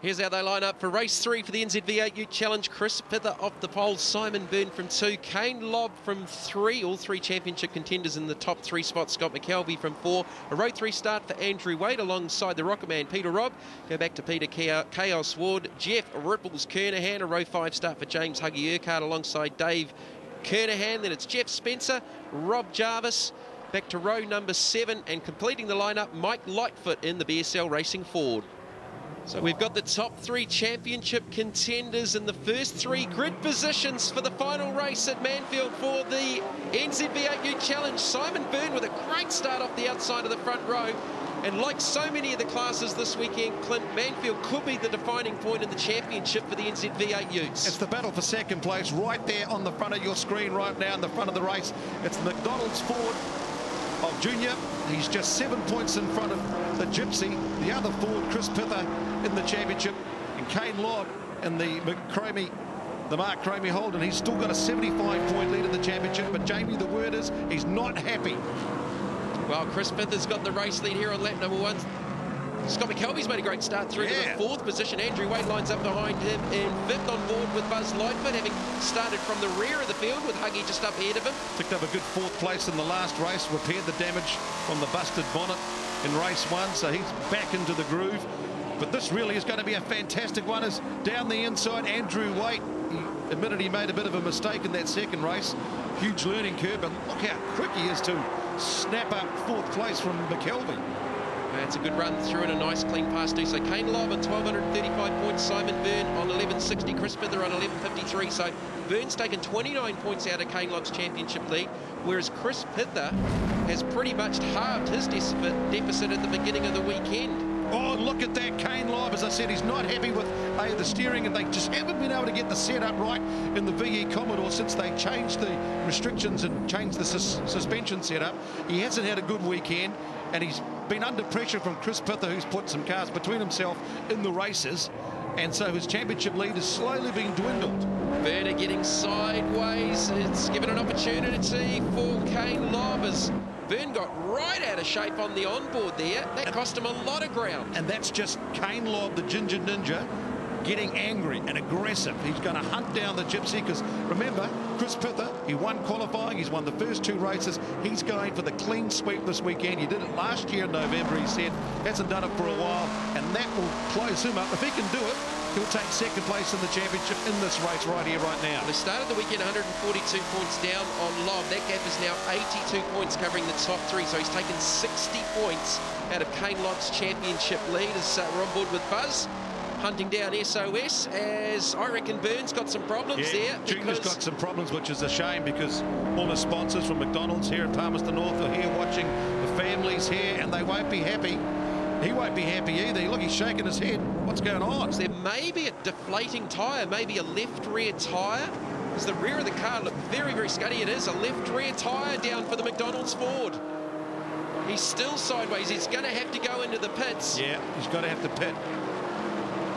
Here's how they line up for race 3 for the NZ V8 Ute Challenge. Chris Pither off the pole, Simon Byrne from 2, Kane Lobb from 3, all 3 championship contenders in the top 3 spots. Scott McKelvey from 4. A road 3 start for Andrew Wade alongside the Rocket Man Peter Robb. Go back to Peter Chaos Ward, Jeff Ripples Kernahan. A row 5 start for James Huggy Urquhart alongside Dave Kernahan. Then it's Jeff Spencer, Rob Jarvis. Back to row number 7 and completing the lineup, Mike Lightfoot in the BSL Racing Ford. So we've got the top 3 championship contenders in the first 3 grid positions for the final race at Manfeild for the NZ V8 Ute Challenge. Simon Byrne with a great start off the outside of the front row. And like so many of the classes this weekend, Clint, Manfeild could be the defining point in the championship for the NZ V8 Utes. It's the battle for second place right there on the front of your screen right now in the front of the race. It's the McDonald's Ford of Junior. He's just 7 points in front of the Gypsy. The other Ford, Chris Pither, in the championship, and Kane Lobb in the Mark Cromie Holden. He's still got a 75-point lead in the championship, but Jamie, the word is he's not happy. Well, Chris Pither's got the race lead here on lap number 1. Scott McKelvey's made a great start through to the 4th position. Andrew Wade lines up behind him in 5th on board with Buzz Lightfoot, having started from the rear of the field with Huggy just up ahead of him. Picked up a good 4th place in the last race, repaired the damage from the busted bonnet in race 1, so he's back into the groove. But this really is going to be a fantastic one. As down the inside, Andrew Wade, he admitted he made a bit of a mistake in that second race. Huge learning curve, but look how quick he is to snap up 4th place from McKelvey. That's a good run through and a nice clean pass too. So Kane Lobb on 1,235 points, Simon Byrne on 1,160, Chris Pither on 1,153. So Byrne's taken 29 points out of Kane Lobb's championship lead, whereas Chris Pither has pretty much halved his deficit at the beginning of the weekend. Oh, look at that Kane Lobb. As I said, he's not happy with the steering, and they just haven't been able to get the setup right in the VE Commodore since they changed the restrictions and changed the suspension setup. He hasn't had a good weekend, and he's been under pressure from Chris Pither, who's put some cars between himself in the races, and so his championship lead is slowly being dwindled. Werner getting sideways. It's given an opportunity for Kane Lobb as Byrne got right out of shape on the onboard there. That cost him a lot of ground. And that's just Kane Lobb, the Ginger Ninja, getting angry and aggressive. He's going to hunt down the Gypsy because, remember, Chris Pither, he won qualifying. He's won the first 2 races. He's going for the clean sweep this weekend. He did it last year in November, he said. Hasn't done it for a while, and that will close him up. If he can do it, he'll take second place in the championship in this race right here, right now. They started the weekend 142 points down on Lobb. That gap is now 82 points covering the top 3. So he's taken 60 points out of Kane Lobb's championship lead as we're on board with Buzz. Hunting down SOS, as I reckon Byrne's got some problems there. Junior's got some problems, which is a shame because all the sponsors from McDonald's here at Palmerston North are here watching, the families here, and they won't be happy. He won't be happy either. Look, he's shaking his head. What's going on? There may be a deflating tyre, maybe a left rear tyre. As the rear of the car looked very, very scuddy. It is a left rear tyre down for the McDonald's Ford. He's still sideways. He's going to have to go into the pits. Yeah, he's got to have to pit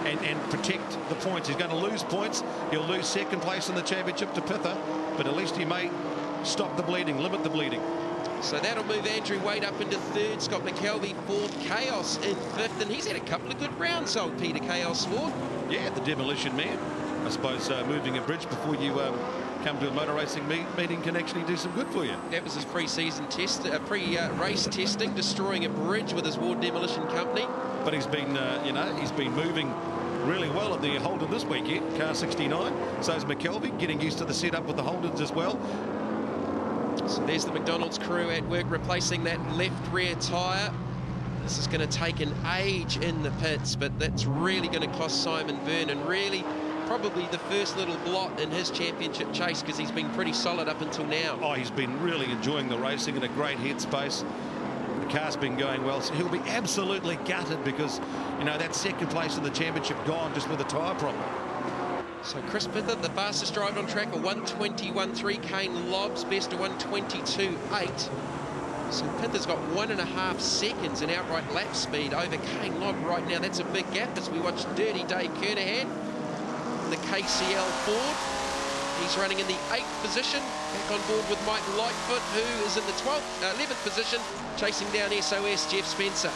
and protect the points. He's going to lose points. He'll lose second place in the championship to Pither, but at least he may stop the bleeding, limit the bleeding. So that'll move Andrew Wade up into 3rd, Scott McKelvey 4th, Chaos in 5th, and he's had a couple of good rounds, old Peter Chaos Ward. Yeah, the demolition man. I suppose moving a bridge before you come to a motor racing meeting can actually do some good for you. That was his pre-season test, pre-race testing, destroying a bridge with his Ward Demolition Company. But he's been, he's been moving really well at the Holden this weekend, car 69. So is McKelvey, getting used to the setup with the Holdens as well. So there's the McDonald's crew at work replacing that left rear tyre. This is going to take an age in the pits, but that's really going to cost Simon Byrne, and really probably the first little blot in his championship chase because he's been pretty solid up until now. Oh, he's been really enjoying the racing in a great headspace. The car's been going well, so he'll be absolutely gutted because, that second place in the championship gone just with a tyre problem. So Chris Pither, the fastest driver on track, a 1:21.3. Kane Lobb's best, a 1:22.8. So Pither's got 1.5 seconds in outright lap speed over Kane Lobb right now. That's a big gap as we watch Dirty Dave Kernahan, the KCL Ford. He's running in the 8th position, back on board with Mike Lightfoot, who is in the 11th position, chasing down SOS Jeff Spencer.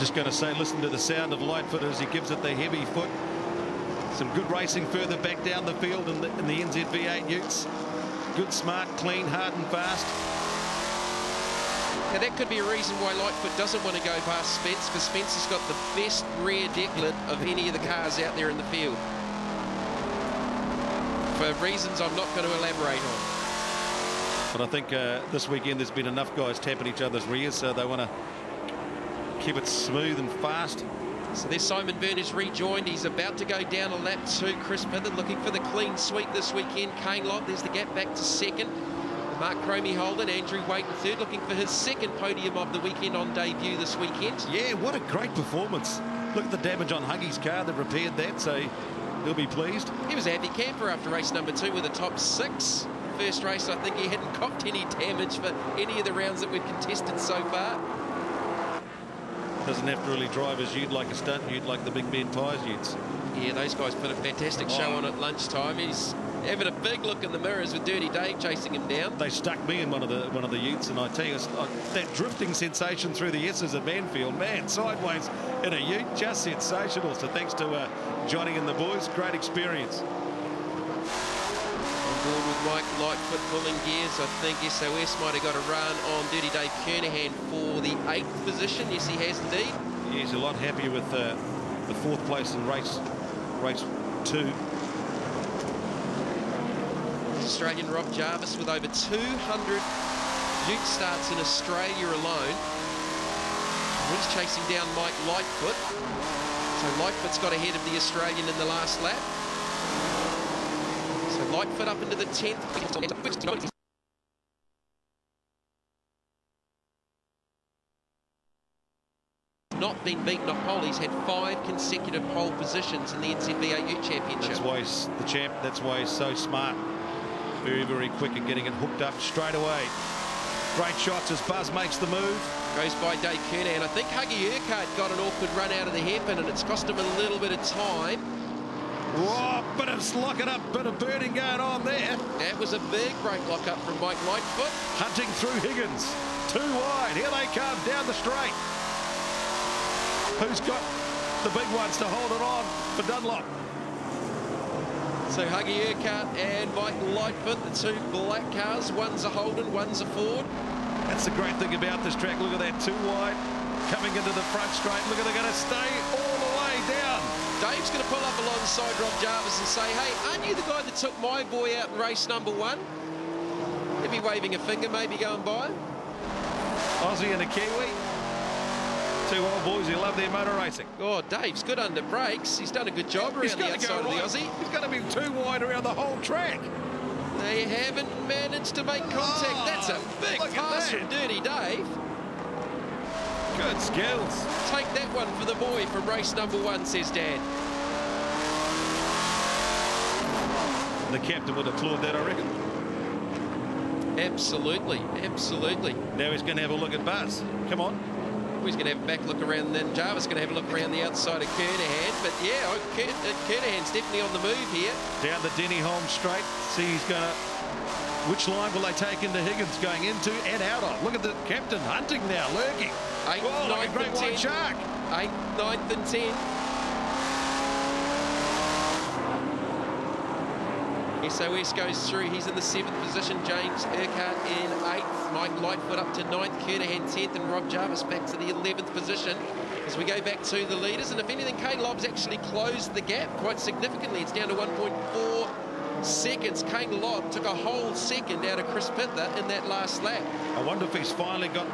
Just going to say, listen to the sound of Lightfoot as he gives it the heavy foot. Some good racing further back down the field in the NZ V8 Utes. Good, smart, clean, hard and fast. Now that could be a reason why Lightfoot doesn't want to go past Spence, because Spence has got the best rear decklet of any of the cars out there in the field. For reasons I'm not going to elaborate on. But I think this weekend there's been enough guys tapping each other's rears, so they want to keep it smooth and fast. So there's Simon Byrne is rejoined. He's about to go down a lap to Chris Pither, looking for the clean sweep this weekend. Kane Lobb, there's the gap back to second. Mark Cromie Holden, Andrew Waite in third, looking for his second podium of the weekend on debut this weekend. Yeah, what a great performance. Look at the damage on Huggy's car. They've repaired that, so he'll be pleased. He was a happy camper after race number 2 with a top 6. First race, I think he hadn't copped any damage for any of the rounds that we've contested so far. Doesn't have to really drive his ute like a stunt ute, like the Big Ben Tyres utes. Yeah, those guys put a fantastic show on at lunchtime. He's having a big look in the mirrors with Dirty Dave chasing him down. They stuck me in one of the utes, and I tell you, that drifting sensation through the S's at Manfeild, man, sideways in a ute, just sensational. So thanks to Johnny and the boys, great experience. On board with Mike Lightfoot pulling gears. I think SOS might have got a run on Dirty Dave Kernahan for the 8th position. Yes, he has indeed. Yeah, he's a lot happier with the 4th place in race 2. Australian Rob Jarvis with over 200 ute starts in Australia alone. He's chasing down Mike Lightfoot. So Lightfoot's got ahead of the Australian in the last lap. So Lightfoot up into the 10th. Not been beaten off pole. He's had 5 consecutive pole positions in the NZV8 Ute Championship. That's why he's the champ. That's why he's so smart. Very, very quick at getting it hooked up straight away. Great shots as Buzz makes the move. Goes by Dave Kernahan. I think Huggy Urquhart got an awkward run out of the hairpin, and it's cost him a little bit of time. Oh, bit of locking up, bit of burning going on there. That was a big brake lock up from Mike Lightfoot. Hunting through Higgins. Too wide. Here they come down the straight. Who's got the big ones to hold it on for Dunlop? So Huggy Urquhart and Mike Lightfoot, the 2 black cars. One's a Holden, one's a Ford. That's the great thing about this track. Look at that, too wide. Coming into the front straight. Look at, they're going to stay all the way down. Dave's going to pull up alongside Rob Jarvis and say, hey, aren't you the guy that took my boy out in race number 1? He'll be waving a finger, maybe going by. Aussie and a Kiwi. 2 old boys who love their motor racing. Oh, Dave's good under brakes. He's done a good job around the outside of the Aussie. He's going to be too wide around the whole track. They haven't managed to make contact. That's a big pass from Dirty Dave. Good skills. Take that one for the boy from race number 1, says Dad. The captain would applaud that, I reckon. Absolutely, absolutely. Now he's going to have a look at Buzz. Come on. He's going to have a back look around, then Jarvis going to have a look around the outside of Kernahan. But yeah, Kernahan's definitely on the move here. Down the Denny Holmes straight. See, he's going to... Which line will they take into Higgins? Going into and out of. Look at the captain hunting now, lurking. 8th, oh, 9th, like a great and 10. white shark. 8th, 9th and 10. SOS goes through. He's in the 7th position. James Urquhart in 8th. Mike Lightfoot up to 9th. Kernahan 10th. And Rob Jarvis back to the 11th position as we go back to the leaders. And if anything, Kane Lobb's actually closed the gap quite significantly. It's down to 1.4 seconds. Kane Lobb took a whole second out of Chris Pither in that last lap. I wonder if he's finally got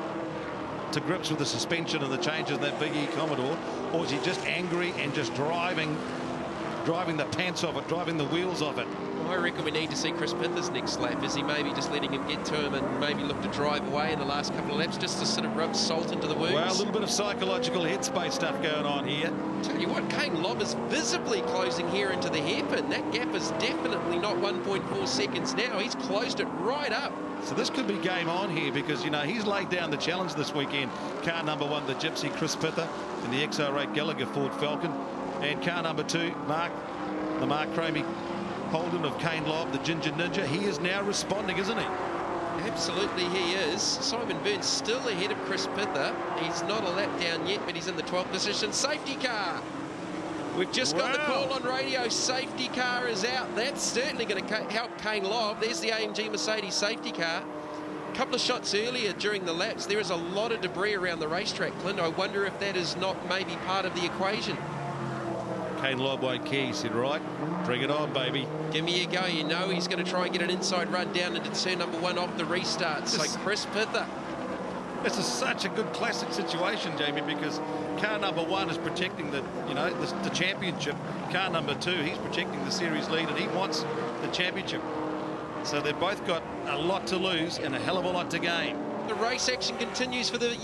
to grips with the suspension and the changes in that Big E Commodore, or is he just angry and just driving the pants off it, driving the wheels off it? I reckon we need to see Chris Pither's next lap. Is he maybe just letting him get to him and maybe look to drive away in the last couple of laps just to sort of rub salt into the wounds? Well, a little bit of psychological headspace stuff going on here. Tell you what, Kane Lobb is visibly closing here into the hairpin. That gap is definitely not 1.4 seconds now. He's closed it right up. So this could be game on here because, you know, he's laid down the challenge this weekend. Car number 1, the Gypsy, Chris Pither, in the XR8 Gallagher Ford Falcon. And car number 2, the Mark Cromie Holden of Kane Lobb, the Ginger Ninja. He is now responding, isn't he? Absolutely he is. Simon Byrne's still ahead of Chris Pither. He's not a lap down yet, but he's in the 12th position. Safety car. We've just got the call on radio. Safety car is out. That's certainly going to help Kane Lobb. There's the AMG Mercedes safety car. A couple of shots earlier during the laps. There is a lot of debris around the racetrack, Clint. I wonder if that is not maybe part of the equation. Kane Lobb won't care, he said, right, bring it on, baby. Give me a go. You know he's going to try and get an inside run down into turn number 1 off the restart. So Chris Pither. This is such a good classic situation, Jamie, because car number 1 is protecting the, the championship. Car number 2, he's protecting the series lead, and he wants the championship. So they've both got a lot to lose and a hell of a lot to gain. The race action continues for the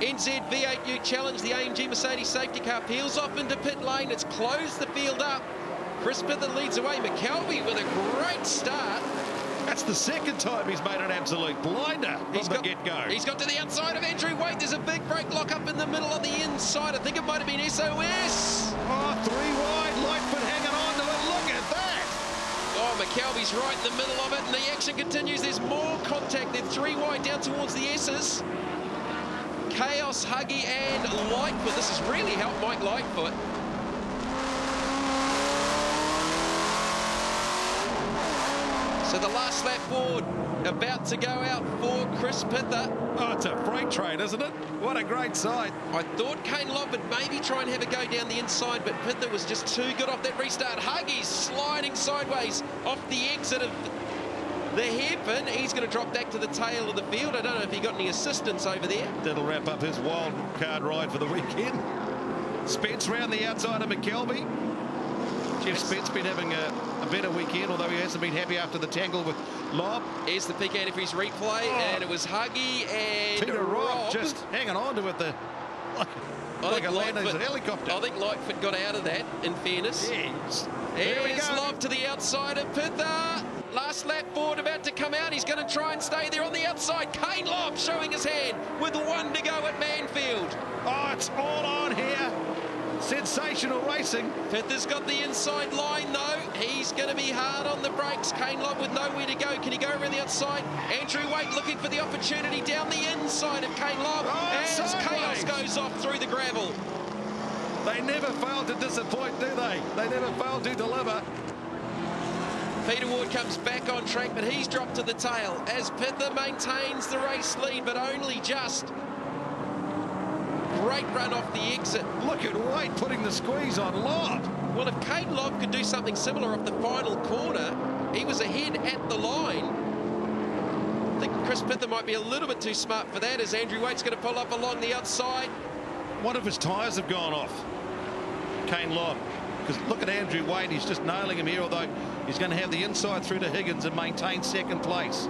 NZ V8Ute Challenge. The AMG Mercedes safety car peels off into pit lane. It's closed the field up. Chris Pither leads away. McKelvey with a great start. That's the second time he's made an absolute blinder from the get-go. He's got to the outside of Andrew Waite. There's a big brake lock up in the middle on the inside. I think it might have been SOS. Oh, 3 wide. Lightfoot hanging on to it. Look at that. Oh, McKelvey's right in the middle of it, and the action continues. There's more contact. They're 3 wide down towards the S's. Chaos, Huggy and Lightfoot. This has really helped Mike Lightfoot. So the last lap forward about to go out for Chris Pither. Oh, it's a freight train, isn't it? What a great sight. I thought Kane Lobb would maybe try and have a go down the inside, but Pither was just too good off that restart. Huggy's sliding sideways off the exit of the hairpin. He's going to drop back to the tail of the field. I don't know if he got any assistance over there. That'll wrap up his wild card ride for the weekend. Spence round the outside of McKelvey. Jeff Spence been having a better weekend, although he hasn't been happy after the tangle with Lobb. Here's the peek antifreeze replay, and it was Huggy and Peter Robb just hanging on to it like a Landers helicopter. I think Lightfoot got out of that, in fairness. Yes. Here's Lobb to the outside of Pither. Last lap forward about to come out. He's going to try and stay there on the outside. Kane Lobb showing his hand with 1 to go at Manfeild. Oh, it's all on here. Sensational racing. Pither's got the inside line, though. He's going to be hard on the brakes. Kane Lobb with nowhere to go. Can he go around the outside? Andrew Waite looking for the opportunity down the inside of Kane Lobb. As Chaos goes off through the gravel. They never fail to disappoint, do they? They never fail to deliver. Peter Ward comes back on track, but he's dropped to the tail as Pither maintains the race lead, but only just. Great run off the exit. Look at Waite putting the squeeze on Lobb. Well, if Kane Lobb could do something similar off the final corner, he was ahead at the line. I think Chris Pither might be a little bit too smart for that, as Andrew Waite's going to pull up along the outside. One of his tyres have gone off, Kane Lobb. Because look at Andrew Waite, he's just nailing him here, although he's going to have the inside through to Higgins and maintain second place.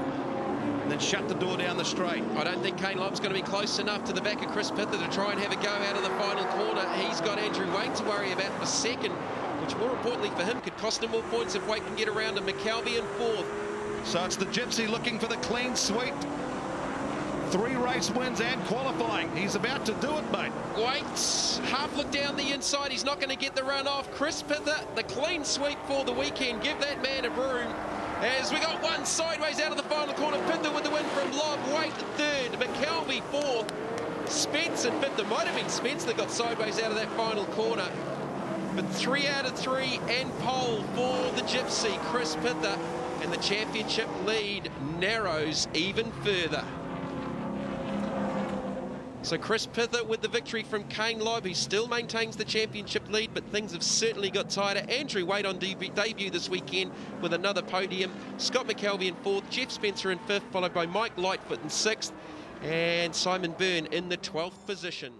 And then shut the door down the straight. I don't think Kane Lobb's going to be close enough to the back of Chris Pither to try and have a go out of the final corner. He's got Andrew Waite to worry about for second, which more importantly for him could cost him more points if Waite can get around him. McKelvey in 4th. So it's the Gypsy looking for the clean sweep. 3 race wins and qualifying. He's about to do it, mate. Waite's half look down the inside. He's not going to get the run off. Chris Pither, the clean sweep for the weekend. Give that man a broom. As we got 1 sideways out of the final corner. Pither with the win from Lobb. Waite 3rd. McKelvey 4th. Spence and 5th. It might have been Spence that got sideways out of that final corner. But 3 out of 3 and pole for the Gypsy, Chris Pither. And the championship lead narrows even further. So Chris Pither with the victory from Kane Lobb. He still maintains the championship lead, but things have certainly got tighter. Andrew Waite on debut this weekend with another podium. Scott McKelvey in 4th, Jeff Spencer in 5th, followed by Mike Lightfoot in 6th, and Simon Byrne in the 12th position.